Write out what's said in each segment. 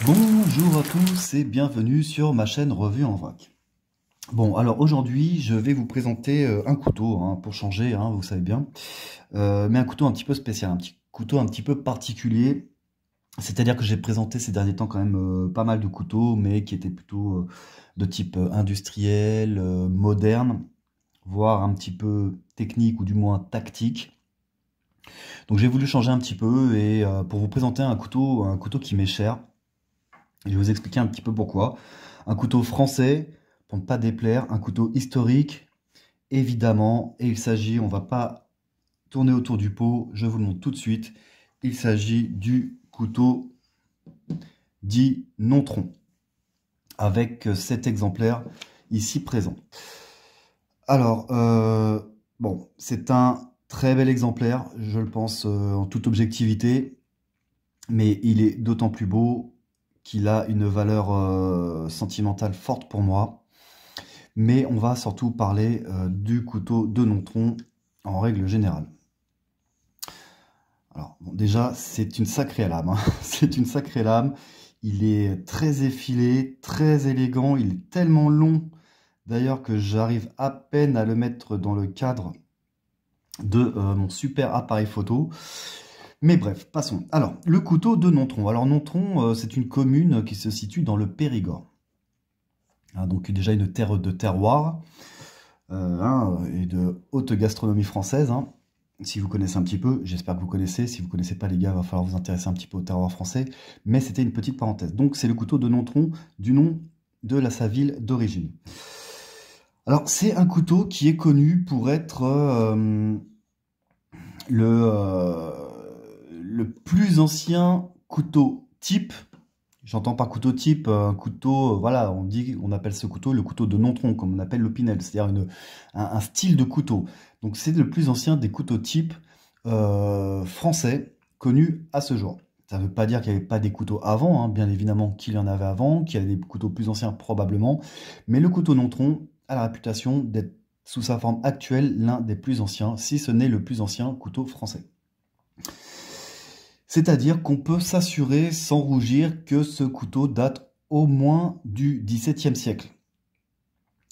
Bonjour à tous et bienvenue sur ma chaîne Revue en Vrac. Bon, alors aujourd'hui, je vais vous présenter un couteau, hein, pour changer, hein, vous savez bien, mais un couteau un petit peu spécial, un petit couteau un petit peu particulier. C'est-à-dire que j'ai présenté ces derniers temps quand même pas mal de couteaux, mais qui étaient plutôt de type industriel, moderne, voire un petit peu technique ou du moins tactique. Donc j'ai voulu changer un petit peu et pour vous présenter un couteau qui m'est cher. Je vais vous expliquer un petit peu pourquoi. Un couteau français, pour ne pas déplaire, un couteau historique, évidemment, et il s'agit, on va pas tourner autour du pot, je vous le montre tout de suite, il s'agit du couteau dit Nontron, avec cet exemplaire ici présent. Alors, bon, c'est un très bel exemplaire, je le pense en toute objectivité, mais il est d'autant plus beau qu'il a une valeur sentimentale forte pour moi. Mais on va surtout parler du couteau de Nontron en règle générale. Alors, bon, déjà, c'est une sacrée lame, hein. C'est une sacrée lame. Il est très effilé, très élégant. Il est tellement long, d'ailleurs, que j'arrive à peine à le mettre dans le cadre de mon super appareil photo. Mais bref, passons. Alors, le couteau de Nontron. Alors, Nontron, c'est une commune qui se situe dans le Périgord. Hein, donc, déjà une terre de terroir hein, et de haute gastronomie française. Hein. Si vous connaissez un petit peu, j'espère que vous connaissez. Si vous ne connaissez pas, les gars, il va falloir vous intéresser un petit peu au terroir français. Mais c'était une petite parenthèse. Donc, c'est le couteau de Nontron, du nom de sa ville d'origine. Alors, c'est un couteau qui est connu pour être le plus ancien couteau type. J'entends par couteau type un couteau, voilà, on appelle ce couteau le couteau de Nontron, comme on appelle l'Opinel, c'est-à-dire un style de couteau. Donc c'est le plus ancien des couteaux types français connus à ce jour. Ça ne veut pas dire qu'il n'y avait pas des couteaux avant, hein, bien évidemment qu'il y en avait avant, qu'il y avait des couteaux plus anciens probablement, mais le couteau Nontron a la réputation d'être sous sa forme actuelle l'un des plus anciens, si ce n'est le plus ancien couteau français. C'est-à-dire qu'on peut s'assurer sans rougir que ce couteau date au moins du XVIIe siècle.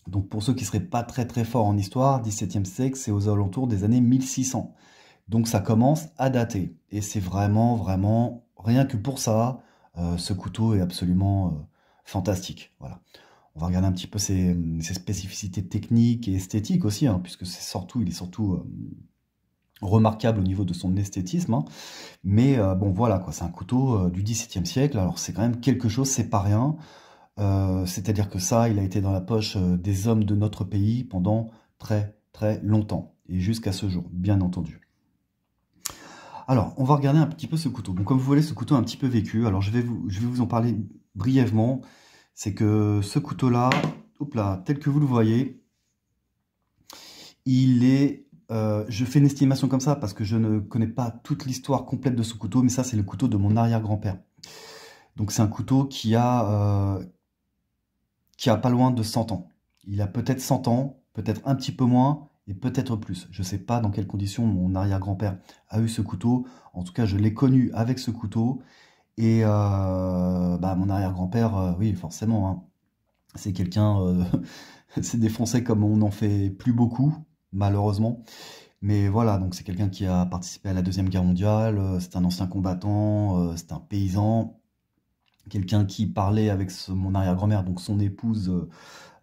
Donc pour ceux qui ne seraient pas très très forts en histoire, XVIIe siècle, c'est aux alentours des années 1600. Donc ça commence à dater. Et c'est vraiment, vraiment, rien que pour ça, ce couteau est absolument fantastique. Voilà. On va regarder un petit peu ses spécificités techniques et esthétiques aussi, hein, puisque il est surtout remarquable au niveau de son esthétisme. Hein. Mais bon, voilà, quoi, c'est un couteau du XVIIe siècle. Alors c'est quand même quelque chose, c'est pas rien. C'est-à-dire que ça, il a été dans la poche des hommes de notre pays pendant très très longtemps. Et jusqu'à ce jour, bien entendu. Alors, on va regarder un petit peu ce couteau. Donc, comme vous voyez, ce couteau est un petit peu vécu. Alors, je vais vous en parler brièvement. C'est que ce couteau-là, hop là, tel que vous le voyez, il est... je fais une estimation comme ça parce que je ne connais pas toute l'histoire complète de ce couteau, mais ça, c'est le couteau de mon arrière-grand-père. Donc, c'est un couteau qui a pas loin de 100 ans. Il a peut-être 100 ans, peut-être un petit peu moins, et peut-être plus. Je ne sais pas dans quelles conditions mon arrière-grand-père a eu ce couteau. En tout cas, je l'ai connu avec ce couteau. Et mon arrière-grand-père, oui, forcément, hein, c'est quelqu'un... c'est des Français comme on n'en fait plus beaucoup, malheureusement. Mais voilà, donc c'est quelqu'un qui a participé à la Deuxième Guerre mondiale, c'est un ancien combattant, c'est un paysan, quelqu'un qui parlait avec mon arrière-grand-mère, donc son épouse,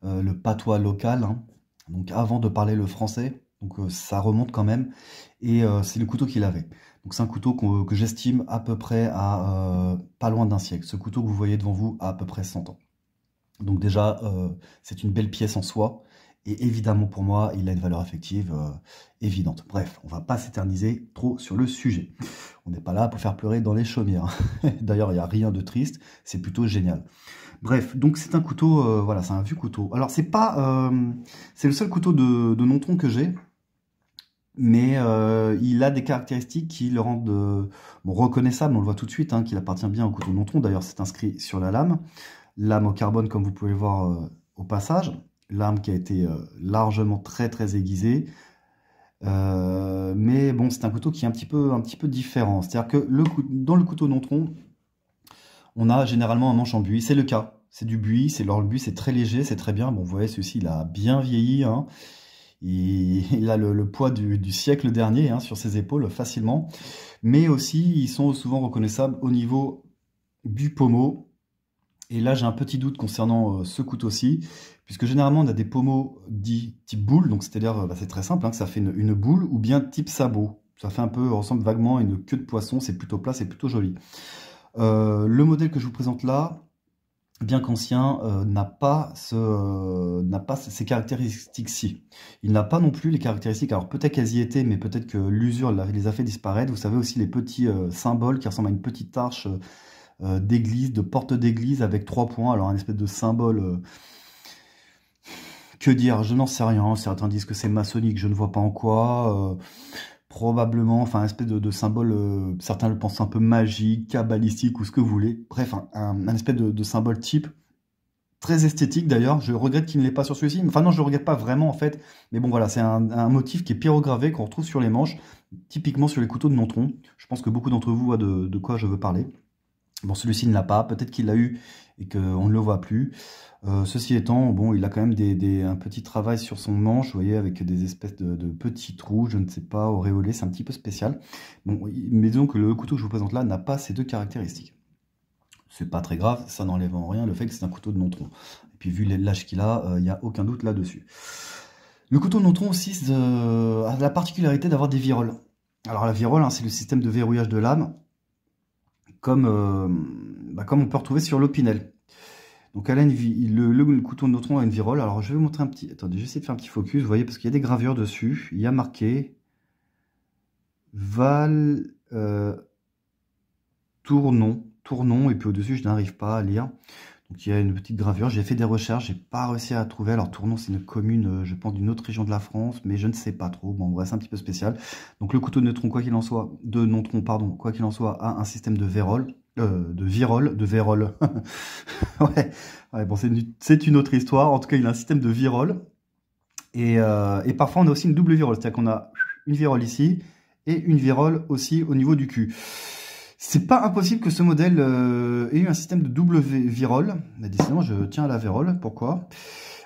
le patois local, hein, donc avant de parler le français, donc ça remonte quand même, et c'est le couteau qu'il avait. Donc c'est un couteau que j'estime à peu près à pas loin d'un siècle. Ce couteau que vous voyez devant vous a à peu près 100 ans. Donc déjà, c'est une belle pièce en soi, et évidemment pour moi, il a une valeur affective évidente. Bref, on va pas s'éterniser trop sur le sujet. On n'est pas là pour faire pleurer dans les chaumières. D'ailleurs, il n'y a rien de triste, c'est plutôt génial. Bref, donc c'est un couteau, voilà, c'est un vieux couteau. Alors c'est pas, c'est le seul couteau de Nontron que j'ai, mais il a des caractéristiques qui le rendent reconnaissable, on le voit tout de suite, hein, qu'il appartient bien au couteau Nontron. D'ailleurs, c'est inscrit sur la lame. Lame au carbone, comme vous pouvez le voir au passage. Lame qui a été largement très très aiguisée. Mais bon, c'est un couteau qui est un petit peu différent. C'est-à-dire que dans le couteau Nontron, on a généralement un manche en buis. C'est le cas. C'est du buis, le buis c'est très léger, c'est très bien. Bon, vous voyez, celui-ci, il a bien vieilli, hein. Il a le poids du siècle dernier, hein, sur ses épaules facilement. Mais aussi, ils sont souvent reconnaissables au niveau du pommeau. Et là, j'ai un petit doute concernant ce couteau-ci, puisque généralement, on a des pommeaux dits type boule, donc c'est-à-dire, c'est très simple, hein, que ça fait une boule, ou bien type sabot. Ça fait un peu, ressemble vaguement à une queue de poisson, c'est plutôt plat, c'est plutôt joli. Le modèle que je vous présente là, bien qu'ancien, n'a pas ces caractéristiques-ci. Il n'a pas non plus les caractéristiques, alors peut-être qu'elles y étaient, mais peut-être que l'usure les a fait disparaître. Vous savez aussi les petits symboles qui ressemblent à une petite arche d'église, de porte d'église avec 3 points. Alors un espèce de symbole, que dire, je n'en sais rien. Certains disent que c'est maçonnique, je ne vois pas en quoi. Probablement, enfin un espèce de symbole, certains le pensent un peu magique, kabbalistique ou ce que vous voulez. Bref, un espèce de symbole type. Très esthétique d'ailleurs, je regrette qu'il ne l'ait pas sur celui-ci. Enfin non, je ne le regrette pas vraiment en fait. Mais bon voilà, c'est un motif qui est pyrogravé, qu'on retrouve sur les manches, typiquement sur les couteaux de Nontron. Je pense que beaucoup d'entre vous voient de quoi je veux parler. Bon, celui-ci ne l'a pas, peut-être qu'il l'a eu et qu'on ne le voit plus. Ceci étant, bon, il a quand même un petit travail sur son manche, vous voyez, avec des espèces de petits trous, je ne sais pas, auréolés, c'est un petit peu spécial. Bon, mais disons que le couteau que je vous présente là n'a pas ces deux caractéristiques. C'est pas très grave, ça n'enlève en rien le fait que c'est un couteau de Nontron. Et puis vu l'âge qu'il a, il n'y a aucun doute là-dessus. Le couteau de Nontron aussi a la particularité d'avoir des viroles. Alors la virole, hein, c'est le système de verrouillage de lame, comme on peut retrouver sur l'Opinel. Donc elle a le couteau de Nontron a une virole. Alors je vais vous montrer un petit... Attendez, j'essaie de faire un petit focus, vous voyez, parce qu'il y a des gravures dessus. Il y a marqué Val Tournon, et puis au-dessus je n'arrive pas à lire. Donc il y a une petite gravure, j'ai fait des recherches, j'ai pas réussi à trouver. Alors Tournon c'est une commune, je pense, d'une autre région de la France, mais je ne sais pas trop. Bon bref, c'est un petit peu spécial. Donc le couteau de Nontron, quoi qu'il en soit, quoi qu'il en soit, a un système de vérole. De vérole. Ouais, bon, c'est une autre histoire. En tout cas, il a un système de virole. Et parfois, on a aussi une double virole. C'est-à-dire qu'on a une virole ici et une virole aussi au niveau du cul. C'est pas impossible que ce modèle ait eu un système de double virole. Mais décidément, je tiens à la vérole. Pourquoi?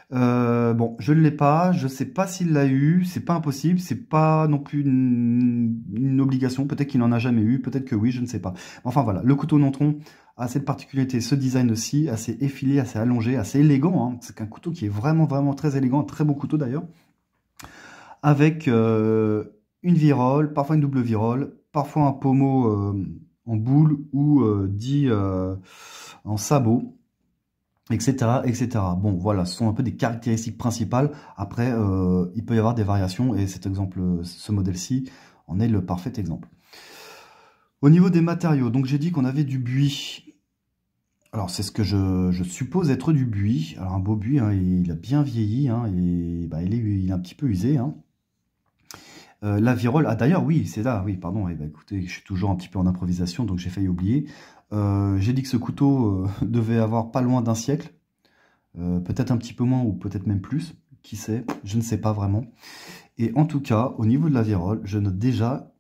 Bon, je ne l'ai pas, je sais pas s'il l'a eu, c'est pas impossible, c'est pas non plus une obligation, peut-être qu'il n'en a jamais eu, peut-être que oui, je ne sais pas. Enfin voilà, le couteau Nontron a cette particularité, ce design aussi, assez effilé, assez allongé, assez élégant, hein. C'est un couteau qui est vraiment, vraiment très élégant, un très beau couteau d'ailleurs, avec une virole, parfois une double virole, parfois un pommeau en boule ou dit en sabot, etc., etc. Bon, voilà, ce sont un peu des caractéristiques principales. Après, il peut y avoir des variations, et cet exemple, ce modèle-ci, en est le parfait exemple. Au niveau des matériaux, donc j'ai dit qu'on avait du buis. Alors, c'est ce que je suppose être du buis. Alors, un beau buis, hein, il a bien vieilli, hein, et bah, il est un petit peu usé, hein. La virole, ah d'ailleurs, oui, c'est là, oui, pardon, bah, écoutez, je suis toujours un petit peu en improvisation, donc j'ai failli oublier. J'ai dit que ce couteau devait avoir pas loin d'un siècle. Peut-être un petit peu moins ou peut-être même plus, qui sait, je ne sais pas vraiment. Et en tout cas, au niveau de la virole, je note déjà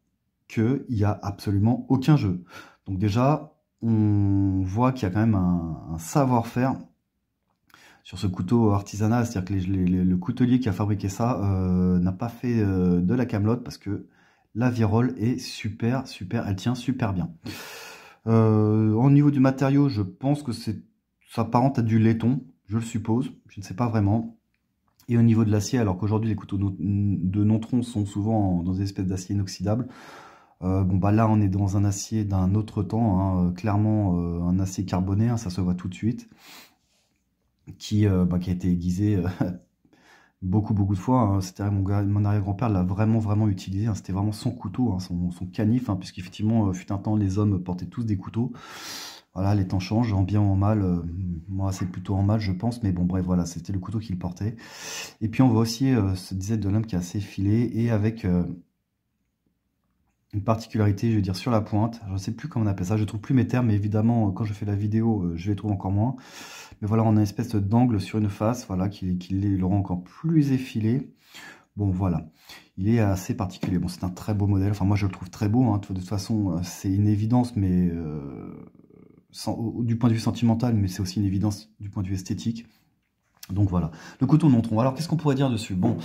qu'il n'y a absolument aucun jeu. Donc déjà, on voit qu'il y a quand même un savoir-faire sur ce couteau artisanal, c'est-à-dire que le coutelier qui a fabriqué ça n'a pas fait de la camelote, parce que la virole est super, super, elle tient super bien. Au niveau du matériau, je pense que ça s'apparente à du laiton, je le suppose, je ne sais pas vraiment. Et au niveau de l'acier, alors qu'aujourd'hui les couteaux de Nontron sont souvent dans des espèces d'acier inoxydable, bon bah là on est dans un acier d'un autre temps, hein, clairement un acier carboné, hein, ça se voit tout de suite, qui a été aiguisé beaucoup de fois, hein. C'était mon arrière-grand-père l'a vraiment utilisé, hein. C'était vraiment son couteau, hein, son canif, hein, puisqu'effectivement fut un temps les hommes portaient tous des couteaux. Voilà, les temps changent, en bien ou en mal. Moi, c'est plutôt en mal, je pense. Mais bon, bref, voilà, c'était le couteau qu'il portait. Et puis, on voit aussi ce dizaine de lame qui est assez filé et avec une particularité, je veux dire, sur la pointe. Je ne sais plus comment on appelle ça. Je ne trouve plus mes termes, mais évidemment, quand je fais la vidéo, je les trouve encore moins. Mais voilà, on a une espèce d'angle sur une face, voilà, qui le rend encore plus effilé. Bon, voilà. Il est assez particulier. Bon, c'est un très beau modèle. Enfin, moi, je le trouve très beau, hein. De toute façon, c'est une évidence, mais... du point de vue sentimental, mais c'est aussi une évidence du point de vue esthétique. Donc voilà, le couteau de Nontron. Alors qu'est-ce qu'on pourrait dire dessus? Bon,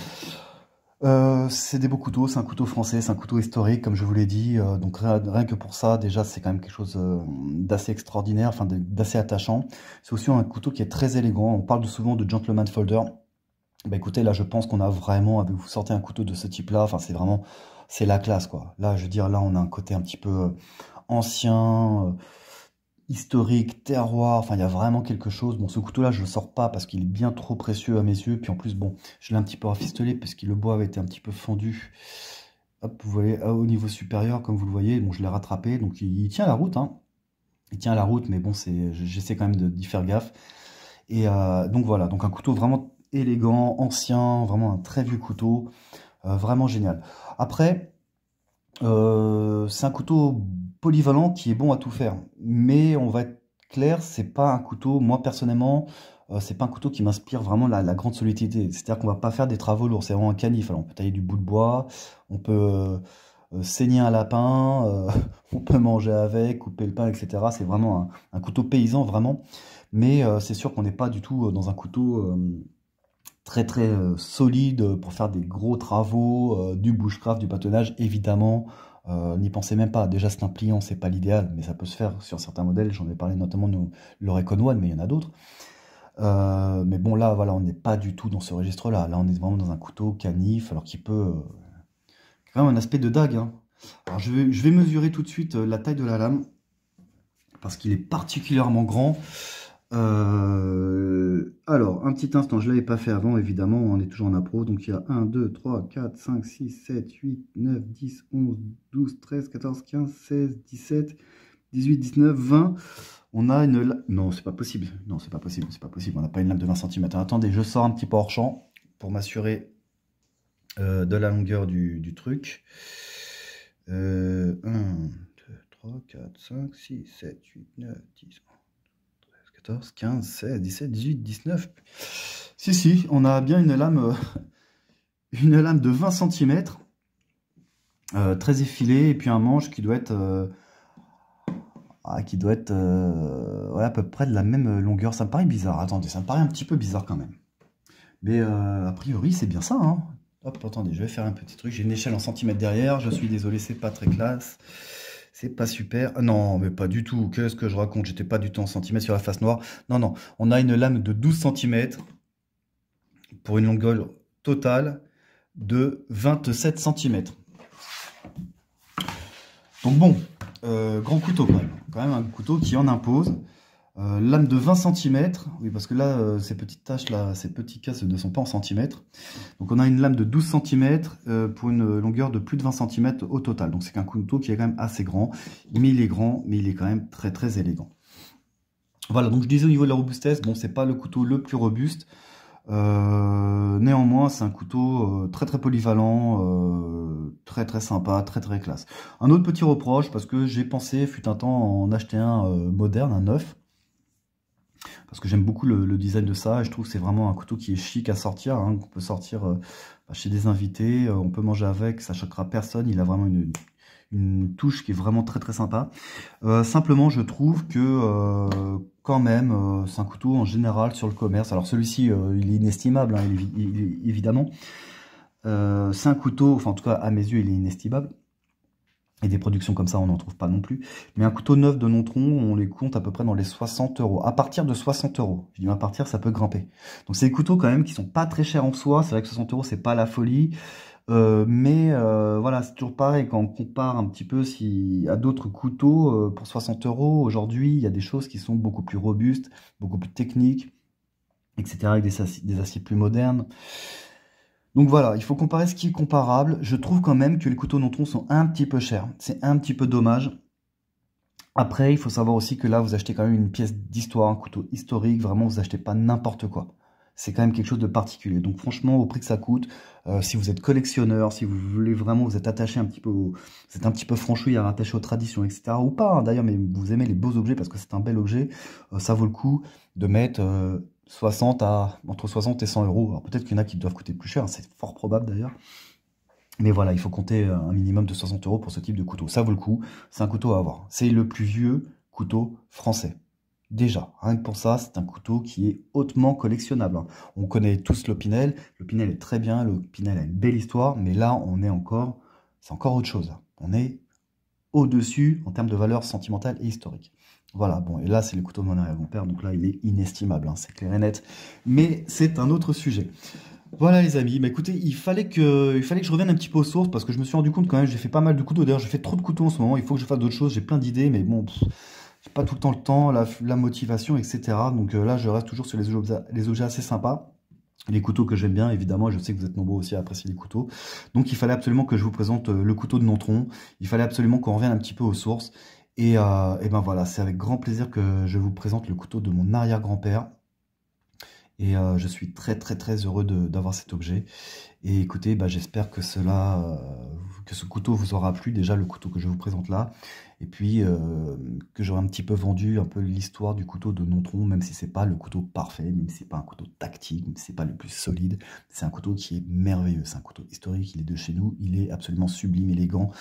c'est des beaux couteaux, c'est un couteau français, c'est un couteau historique, comme je vous l'ai dit. Donc rien que pour ça, déjà, c'est quand même quelque chose d'assez extraordinaire, enfin d'assez attachant. C'est aussi un couteau qui est très élégant. On parle souvent de gentleman folder. Bah écoutez, là, je pense qu'on a vraiment, avec vous sortez un couteau de ce type-là, enfin, c'est vraiment, c'est la classe, quoi. Là, je veux dire, là, on a un côté un petit peu ancien, historique, terroir, enfin, il y a vraiment quelque chose. Bon, ce couteau-là, je le sors pas parce qu'il est bien trop précieux à mes yeux. Puis en plus, bon, je l'ai un petit peu rafistolé parce que le bois avait été un petit peu fendu. Hop, vous voyez, au niveau supérieur, comme vous le voyez, bon, je l'ai rattrapé, donc il tient la route, hein. Il tient la route, mais bon, j'essaie quand même d'y faire gaffe. Et donc voilà, donc un couteau vraiment élégant, ancien, vraiment un très vieux couteau, vraiment génial. Après, c'est un couteau polyvalent qui est bon à tout faire, mais on va être clair, c'est pas un couteau, moi personnellement, c'est pas un couteau qui m'inspire vraiment la grande solidité. C'est-à-dire qu'on va pas faire des travaux lourds, c'est vraiment un canif. Alors on peut tailler du bout de bois, on peut saigner un lapin, on peut manger avec, couper le pain, etc. C'est vraiment un couteau paysan, vraiment. Mais c'est sûr qu'on n'est pas du tout dans un couteau très très solide pour faire des gros travaux, du bushcraft, du bâtonnage, évidemment. N'y pensez même pas. Déjà, c'est un pliant, c'est pas l'idéal, mais ça peut se faire sur certains modèles. J'en ai parlé notamment de l'Orecon One, mais il y en a d'autres. Mais bon, là, voilà, on n'est pas du tout dans ce registre-là. Là, on est vraiment dans un couteau canif, alors qu'il peut quand même un aspect de dague, hein. Alors, je vais mesurer tout de suite la taille de la lame, parce qu'il est particulièrement grand. Alors, un petit instant, je ne l'avais pas fait avant, évidemment, on est toujours en appro. Donc, il y a 1, 2, 3, 4, 5, 6, 7, 8, 9, 10, 11, 12, 13, 14, 15, 16, 17, 18, 19, 20. On a une lame... Non, c'est pas possible. Non, c'est pas possible, c'est pas possible. On n'a pas une lame de 20 cm. Attendez, je sors un petit peu hors champ pour m'assurer de la longueur du truc. 1, 2, 3, 4, 5, 6, 7, 8, 9, 10, 14, 15, 16, 17, 18, 19. Si, on a bien une lame de 20 cm, très effilée, et puis un manche qui doit être, ouais, à peu près de la même longueur. Ça me paraît bizarre. Attendez, ça me paraît un petit peu bizarre quand même. Mais a priori, c'est bien ça, hein. Hop, attendez, je vais faire un petit truc. J'ai une échelle en centimètres derrière. Je suis désolé, c'est pas très classe. C'est pas super. Ah non, mais pas du tout. Qu'est-ce que je raconte? J'étais pas du tout en centimètres sur la face noire. Non, non. On a une lame de 12 cm pour une longueur totale de 27 cm. Donc bon, grand couteau quand même. Quand même un couteau qui en impose. Lame de 20 cm. Oui, parce que là, ces petites taches là, ces petits cas ne sont pas en centimètres. Donc on a une lame de 12 cm pour une longueur de plus de 20 cm au total. Donc c'est un couteau qui est quand même assez grand. Mais il est grand, mais il est quand même très très élégant. Voilà, donc je disais au niveau de la robustesse, bon, c'est pas le couteau le plus robuste. Néanmoins, c'est un couteau très très polyvalent, très très sympa, très très classe. Un autre petit reproche, parce que j'ai pensé, fut un temps, en acheter un moderne, un neuf. Parce que j'aime beaucoup le design de ça, et je trouve que c'est vraiment un couteau qui est chic à sortir, hein, qu'on peut sortir chez des invités, on peut manger avec, ça choquera personne, il a vraiment une touche qui est vraiment très très sympa. Simplement, je trouve que quand même, c'est un couteau en général sur le commerce. Alors celui-ci, il est inestimable, hein, évidemment. C'est un couteau, enfin en tout cas à mes yeux, il est inestimable. Et des productions comme ça, on n'en trouve pas non plus. Mais un couteau neuf de Nontron, on les compte à peu près dans les 60 €. À partir de 60 €. Je dis à partir, ça peut grimper. Donc c'est des couteaux quand même qui sont pas très chers en soi. C'est vrai que 60 €, c'est pas la folie. Mais voilà, c'est toujours pareil quand on compare un petit peu à d'autres couteaux pour 60 € aujourd'hui, il y a des choses qui sont beaucoup plus robustes, beaucoup plus techniques, etc. avec des aciers plus modernes. Donc voilà, il faut comparer ce qui est comparable. Je trouve quand même que les couteaux Nontron sont un petit peu chers. C'est un petit peu dommage. Après, il faut savoir aussi que là, vous achetez quand même une pièce d'histoire, un couteau historique. Vraiment, vous achetez pas n'importe quoi. C'est quand même quelque chose de particulier. Donc franchement, au prix que ça coûte, si vous êtes collectionneur, si vous voulez vraiment, vous êtes attaché un petit peu, vous êtes un petit peu franchouille, attaché aux traditions, etc. Ou pas, hein, d'ailleurs, mais vous aimez les beaux objets parce que c'est un bel objet, ça vaut le coup de mettre entre 60 et 100 €. Alors peut-être qu'il y en a qui doivent coûter plus cher, c'est fort probable d'ailleurs. Mais voilà, il faut compter un minimum de 60 € pour ce type de couteau. Ça vaut le coup, c'est un couteau à avoir. C'est le plus vieux couteau français. Déjà, rien que pour ça, c'est un couteau qui est hautement collectionnable, hein. On connaît tous l'Opinel. L'Opinel est très bien, l'Opinel a une belle histoire, mais là, c'est encore autre chose. On est au-dessus en termes de valeur sentimentale et historique. Voilà, bon, et là, c'est le couteau de mon arrière-grand-père, donc là, il est inestimable, hein, c'est clair et net. Mais c'est un autre sujet. Voilà les amis, bah écoutez, il fallait que je revienne un petit peu aux sources parce que je me suis rendu compte quand même, j'ai fait pas mal de couteaux. D'ailleurs, j'ai fait trop de couteaux en ce moment, il faut que je fasse d'autres choses, j'ai plein d'idées, mais bon, j'ai pas tout le temps la motivation, etc. Donc là, je reste toujours sur les objets assez sympas. Les couteaux que j'aime bien, évidemment, je sais que vous êtes nombreux aussi à apprécier les couteaux. Donc il fallait absolument que je vous présente le couteau de Nontron. Il fallait absolument qu'on revienne un petit peu aux sources. Et ben voilà, c'est avec grand plaisir que je vous présente le couteau de mon arrière-grand-père. Et je suis très très très heureux d'avoir cet objet. Et écoutez, bah, j'espère que que ce couteau vous aura plu, déjà le couteau que je vous présente là. Et puis que j'aurai un petit peu vendu un peu l'histoire du couteau de Nontron, même si c'est pas le couteau parfait, même si c'est pas un couteau tactique, même si c'est pas le plus solide. C'est un couteau qui est merveilleux, c'est un couteau historique, il est de chez nous, il est absolument sublime, élégant.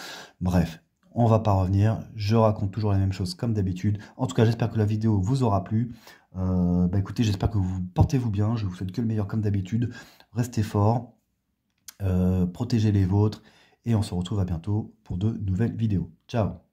Bref. On va pas revenir, je raconte toujours la même chose comme d'habitude. En tout cas, j'espère que la vidéo vous aura plu. Bah écoutez, j'espère que vous portez-vous bien. Je vous souhaite que le meilleur comme d'habitude. Restez forts, protégez les vôtres et on se retrouve à bientôt pour de nouvelles vidéos. Ciao!